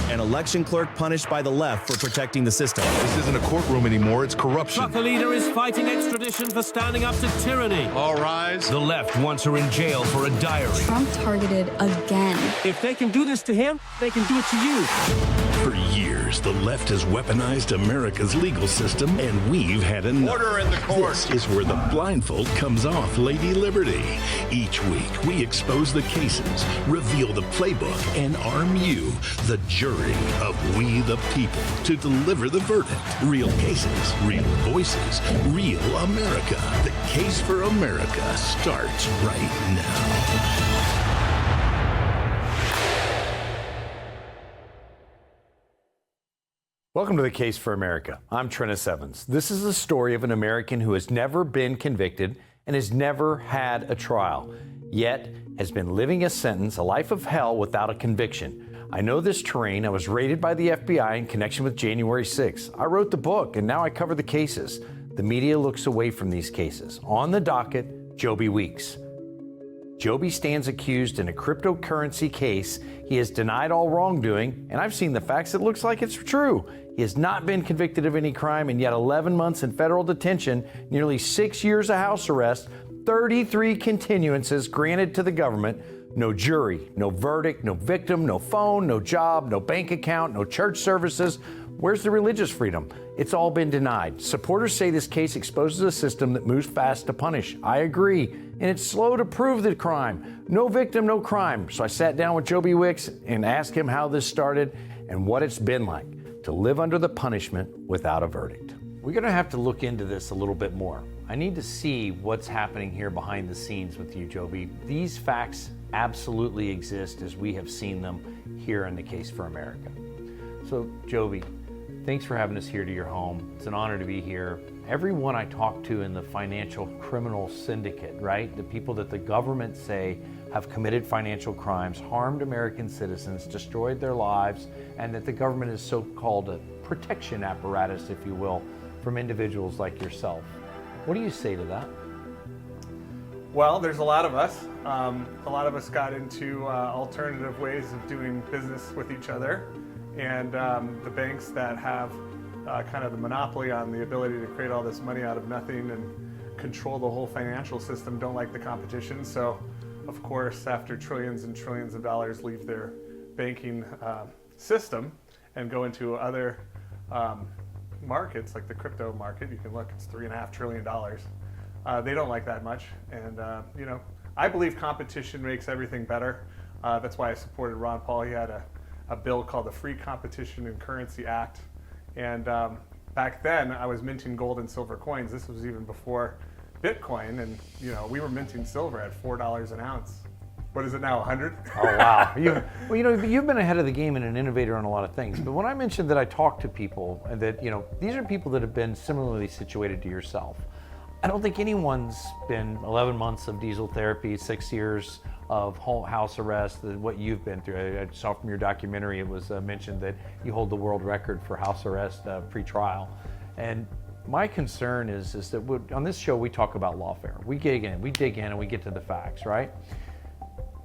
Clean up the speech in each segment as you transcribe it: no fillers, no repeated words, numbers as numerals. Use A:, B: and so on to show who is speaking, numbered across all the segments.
A: An election clerk punished by the left for protecting the system.
B: This isn't a courtroom anymore, it's corruption.
C: Trucker leader is fighting extradition for standing up to tyranny.
B: All rise.
C: The left wants her in jail for a diary.
D: Trump targeted again.
C: If they can do this to him, they can do it to you.
E: For years, the left has weaponized America's legal system, and we've had enough.
B: Order in the court.
E: This is where the blindfold comes off Lady Liberty. Each week, we expose the cases, reveal the playbook, and arm you, the jury of We the People, to deliver the verdict. Real cases, real voices, real America. The case for America starts right now.
F: Welcome to The Case for America. I'm Trennis Evans. This is the story of an American who has never been convicted and has never had a trial, yet has been living a sentence, a life of hell without a conviction. I know this terrain. I was raided by the FBI in connection with January 6th. I wrote the book, and now I cover the cases. The media looks away from these cases. On the docket, Joby Weeks. Joby stands accused in a cryptocurrency case. He has denied all wrongdoing, and I've seen the facts. It looks like it's true. He has not been convicted of any crime, and yet 11 months in federal detention, nearly 6 years of house arrest, 33 continuances granted to the government, no jury, no verdict, no victim, no phone, no job, no bank account, no church services. Where's the religious freedom? It's all been denied. Supporters say this case exposes a system that moves fast to punish. I agree. And it's slow to prove the crime. No victim, no crime. So I sat down with Joby Weeks and asked him how this started and what it's been like to live under the punishment without a verdict. We're going to have to look into this a little bit more. I need to see what's happening here behind the scenes with you, Joby. These facts absolutely exist as we have seen them here in The Case for America. So, Joby, thanks for having us here to your home. It's an honor to be here. Everyone I talk to in the financial criminal syndicate, right? The people that the government say have committed financial crimes, harmed American citizens, destroyed their lives, and that the government is so-called a protection apparatus, if you will, from individuals like yourself. What do you say to that?
G: Well, there's a lot of us. A lot of us got into alternative ways of doing business with each other. And the banks that have kind of the monopoly on the ability to create all this money out of nothing and control the whole financial system don't like the competition. So, of course, after trillions and trillions of dollars leave their banking system and go into other markets, like the crypto market, you can look, it's $3.5 trillion. They don't like that much. And, you know, I believe competition makes everything better. That's why I supported Ron Paul. He had a bill called the Free Competition and Currency Act. And back then, I was minting gold and silver coins. This was even before Bitcoin. And, you know, we were minting silver at $4 an ounce. What is it now, 100?
F: Oh, wow. Well, you know, you've been ahead of the game and an innovator on a lot of things. But when I mentioned that I talk to people and that, you know, these are people that have been similarly situated to yourself. I don't think anyone's been 11 months of diesel therapy, 6 years of house arrest, what you've been through. I saw from your documentary, it was mentioned that you hold the world record for house arrest pre-trial. And my concern is that on this show, we talk about lawfare. We dig in and we get to the facts, right?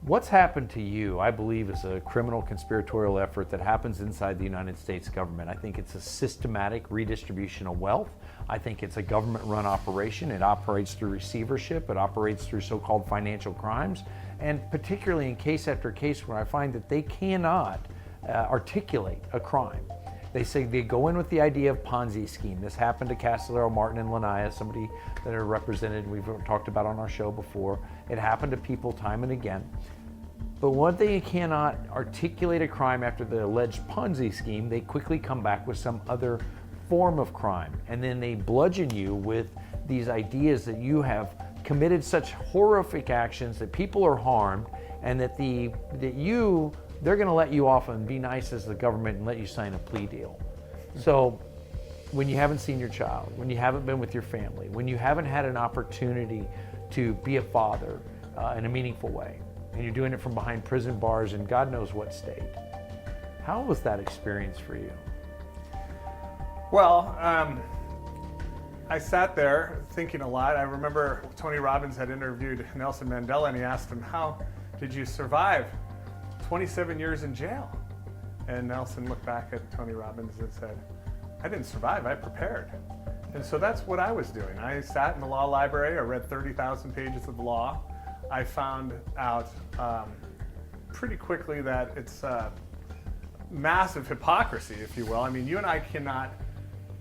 F: What's happened to you, I believe, is a criminal conspiratorial effort that happens inside the United States government. I think it's a systematic redistribution of wealth. I think it's a government-run operation. It operates through receivership. It operates through so-called financial crimes. And particularly in case after case where I find that they cannot articulate a crime. They say they go in with the idea of Ponzi scheme. This happened to Castellero, Martin, and Lanaya, somebody that are represented, we've talked about on our show before. It happened to people time and again. But when they cannot articulate a crime after the alleged Ponzi scheme, they quickly come back with some other form of crime. And then they bludgeon you with these ideas that you have committed such horrific actions that people are harmed, and that they're going to let you off and be nice as the government and let you sign a plea deal. So when you haven't seen your child, when you haven't been with your family, when you haven't had an opportunity to be a father in a meaningful way, and you're doing it from behind prison bars in God knows what state, how was that experience for you?
G: Well, I sat there thinking a lot. I remember Tony Robbins had interviewed Nelson Mandela, and he asked him, how did you survive 27 years in jail? And Nelson looked back at Tony Robbins and said, I didn't survive, I prepared. And so that's what I was doing. I sat in the law library, I read 30,000 pages of law. I found out pretty quickly that it's massive hypocrisy, if you will. I mean, you and I cannot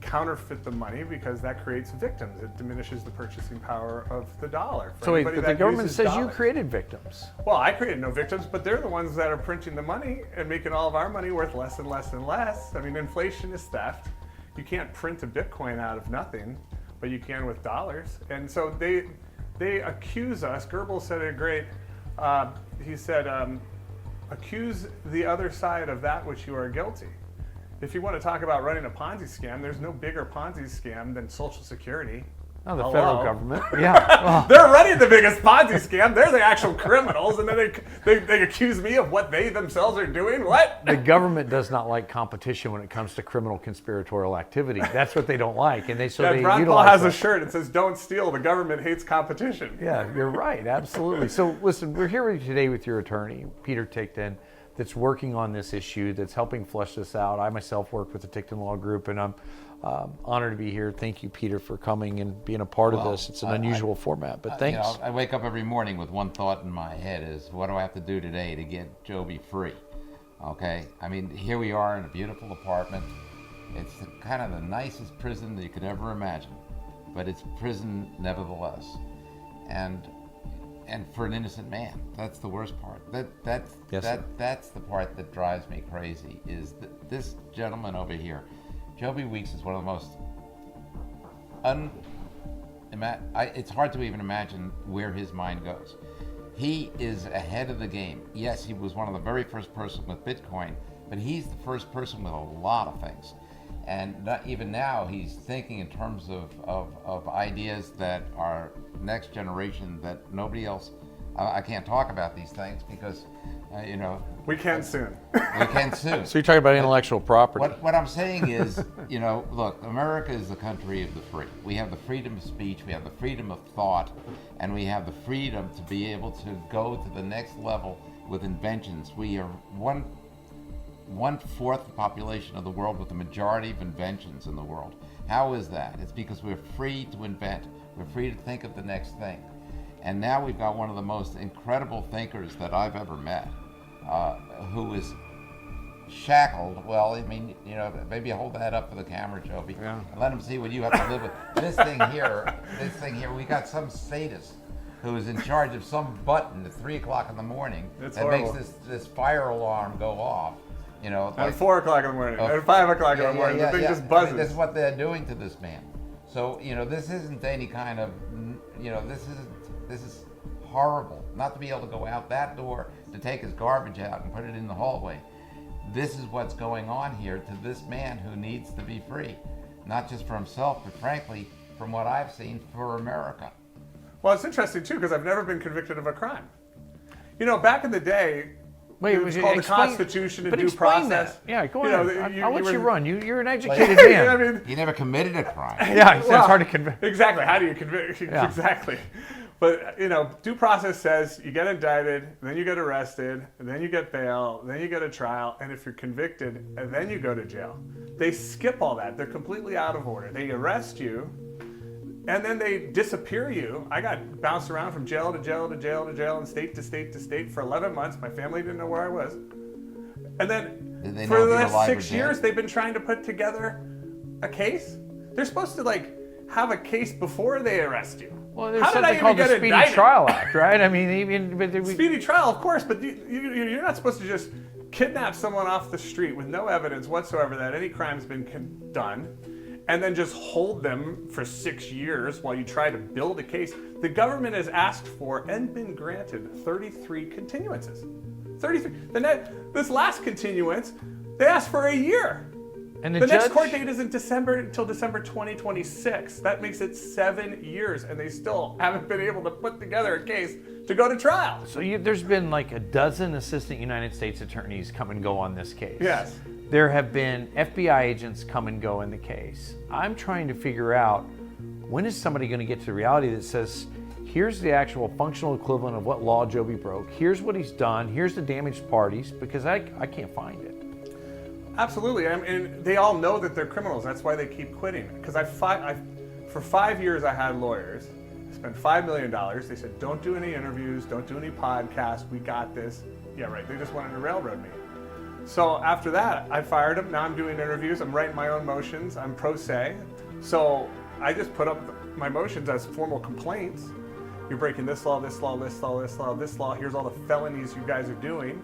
G: counterfeit the money because that creates victims. It diminishes the purchasing power of the dollar.
F: So wait, but the government says you created victims.
G: Well, I created no victims, but they're the ones that are printing the money and making all of our money worth less and less and less. I mean, inflation is theft. You can't print a Bitcoin out of nothing, but you can with dollars. And so they accuse us. Goebbels said it great. He said, accuse the other side of that which you are guilty. If you want to talk about running a Ponzi scam, there's no bigger Ponzi scam than Social Security.
F: Oh, the federal government. Yeah.
G: They're running the biggest Ponzi scam. They're the actual criminals, and then they accuse me of what they themselves are doing. What?
F: The government does not like competition when it comes to criminal conspiratorial activity. That's what they don't like, and they
G: Ron Paul has a shirt that says "Don't steal." The government hates competition.
F: Yeah, you're right. Absolutely. So listen, we're here today with your attorney, Peter Tickton, that's working on this issue, that's helping flesh this out. I myself work with the Tickton Law Group, and I'm honored to be here. Thank you, Peter, for coming and being a part of this. It's an unusual format, but thanks.
H: You know, I wake up every morning with one thought in my head is, what do I have to do today to get Joby free? Okay? I mean, here we are in a beautiful apartment. It's kind of the nicest prison that you could ever imagine, but it's prison nevertheless. And for an innocent man, that's the worst part. That's the part that drives me crazy, is that this gentleman over here, Joby Weeks, is one of the most it's hard to even imagine where his mind goes. He is ahead of the game. Yes, he was one of the very first person with Bitcoin, but he's the first person with a lot of things. And not even now, he's thinking in terms of ideas that are next generation, that nobody else. I can't talk about these things because, you know.
G: We can soon.
H: We can soon.
F: So you're talking about intellectual property.
H: What I'm saying is, you know, look, America is the country of the free. We have the freedom of speech, we have the freedom of thought, and we have the freedom to be able to go to the next level with inventions. We are one-fourth the population of the world with the majority of inventions in the world. How is that? It's because we're free to invent. We're free to think of the next thing. And now we've got one of the most incredible thinkers that I've ever met, who is shackled. Well, I mean, you know, maybe hold that up for the camera, Joby, and let them see what you have to live with. This thing here, we got some sadist who is in charge of some button at 3 o'clock in the morning that
G: horrible.
H: makes this fire alarm go off. You know,
G: at 4 o'clock in the morning, at 5 o'clock in the morning, the thing just buzzes.
H: I mean, this is what they're doing to this man. So, you know, this isn't any kind of, you know, this is horrible. Not to be able to go out that door to take his garbage out and put it in the hallway. This is what's going on here to this man who needs to be free. Not just for himself, but frankly, from what I've seen, for America.
G: Well, it's interesting too, because I've never been convicted of a crime. You know, back in the day, it was called the Constitution and due process.
F: That. Yeah, go ahead. I'll let you run. You're an educated
G: man.
F: I
G: mean,
H: he never committed a crime.
F: Yeah, it's hard to convict.
G: Exactly. How do you convict? Yeah. Exactly. But, you know, due process says you get indicted, then you get arrested, and then you get bail, then you get a trial, and if you're convicted, and then you go to jail. They skip all that. They're completely out of order. They arrest you, and then they disappear you. I got bounced around from jail to jail to jail to jail and state to state to state for 11 months. My family didn't know where I was. And then for the last 6 years, they've been trying to put together a case. They're supposed to, like, have a case before they arrest you.
F: Well, there's something called the Speedy Trial Act, right? I mean,
G: Speedy Trial, of course, but you're not supposed to just kidnap someone off the street with no evidence whatsoever that any crime's been done, and then just hold them for 6 years while you try to build a case. The government has asked for and been granted 33 continuances. 33. This last continuance, they asked for a year.
F: And
G: the next court date isn't until December 2026. That makes it 7 years, and they still haven't been able to put together a case to go to trial.
F: So there's been like a dozen assistant United States attorneys come and go on this case.
G: Yes.
F: There have been FBI agents come and go in the case. I'm trying to figure out, when is somebody going to get to the reality that says, here's the actual functional equivalent of what law Joby broke. Here's what he's done. Here's the damaged parties, because I can't find it.
G: Absolutely. I mean, they all know that they're criminals. That's why they keep quitting. Because for 5 years, I had lawyers. I spent $5 million. They said, don't do any interviews, don't do any podcasts. We got this. Yeah, right. They just wanted to railroad me. So after that, I fired them. Now I'm doing interviews. I'm writing my own motions. I'm pro se. So I just put up my motions as formal complaints. You're breaking this law, this law, this law, this law, this law. Here's all the felonies you guys are doing.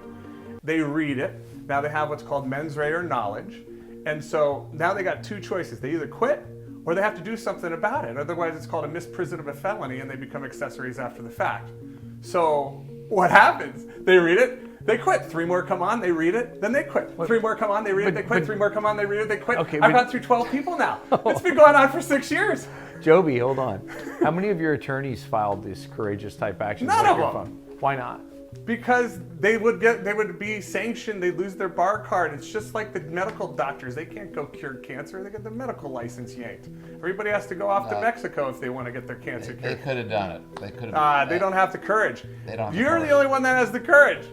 G: They read it. Now they have what's called mens rea or knowledge. And so now they got two choices. They either quit or they have to do something about it. Otherwise, it's called a misprision of a felony and they become accessories after the fact. So what happens? They read it, they quit. 3 more come on, they read it, then they quit. 3 more come on, they read it, they quit. 3 more come on, they read it, they quit.
F: Okay,
G: I've gone through 12 people now. It's been going on for 6 years.
F: Joby, hold on. How many of your attorneys filed these courageous type actions?
G: None
F: like
G: of
F: your
G: them.
F: phone? Why not?
G: Because they would be sanctioned, they'd lose their bar card. It's just like the medical doctors. They can't go cure cancer, they get the medical license yanked. Everybody has to go off to Mexico if they want to get their cancer cured.
H: They could have done it. They could have.
G: They don't have the courage.
H: They don't have
G: You're
H: the
G: the only one that has the courage.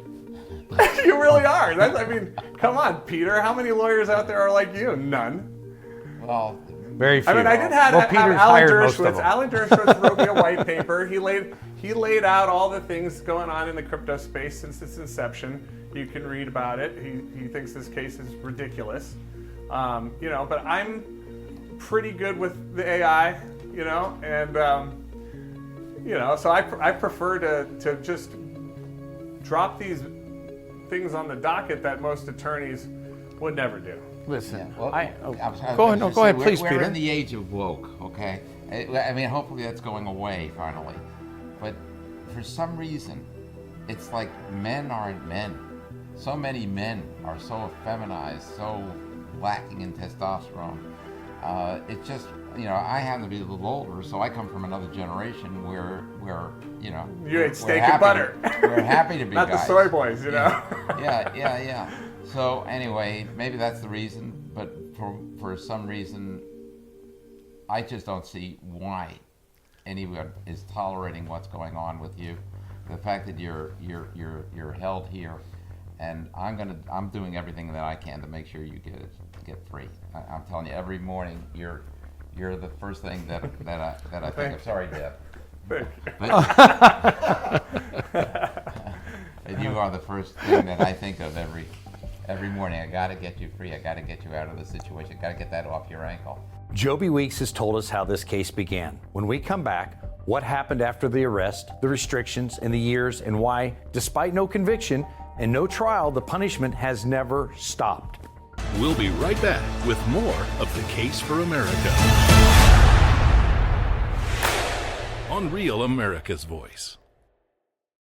G: You really are. I mean, come on, Peter. How many lawyers out there are like you? None.
H: Well,
F: very few.
G: I mean, I did have
F: Peter's
G: Alan
F: hired most of
G: Dershowitz.
F: them.
G: Alan Dershowitz wrote me a white paper. He laid out all the things going on in the crypto space since its inception. You can read about it. He thinks this case is ridiculous. But I'm pretty good with the AI, and so I prefer to just drop these things on the docket that most attorneys would never do.
F: Listen,
H: yeah, well,
F: go ahead. No, go ahead, please,
H: we're
F: Peter.
H: We're in the age of woke, okay? I mean, hopefully that's going away finally. But for some reason, it's like men aren't men. So many men are so effeminized, so lacking in testosterone. It's just, I happen to be a little older, so I come from another generation where
G: you ate steak and butter.
H: We're happy to be
G: not
H: guys.
G: The soy boys,
H: Yeah. So anyway, maybe that's the reason, but for some reason, I just don't see why anyone is tolerating what's going on with you. The fact that you're held here, and I'm doing everything that I can to make sure you get free. I'm telling you, every morning you're the first thing that I think of. Sorry, Deb. And you are the first thing that I think of every morning. I got to get you free. I got to get you out of the situation. Got to get that off your ankle.
F: Joby Weeks has told us how this case began. When we come back, what happened after the arrest, the restrictions, and the years, and why, despite no conviction and no trial, the punishment has never stopped.
E: We'll be right back with more of The Case for America on Real America's Voice.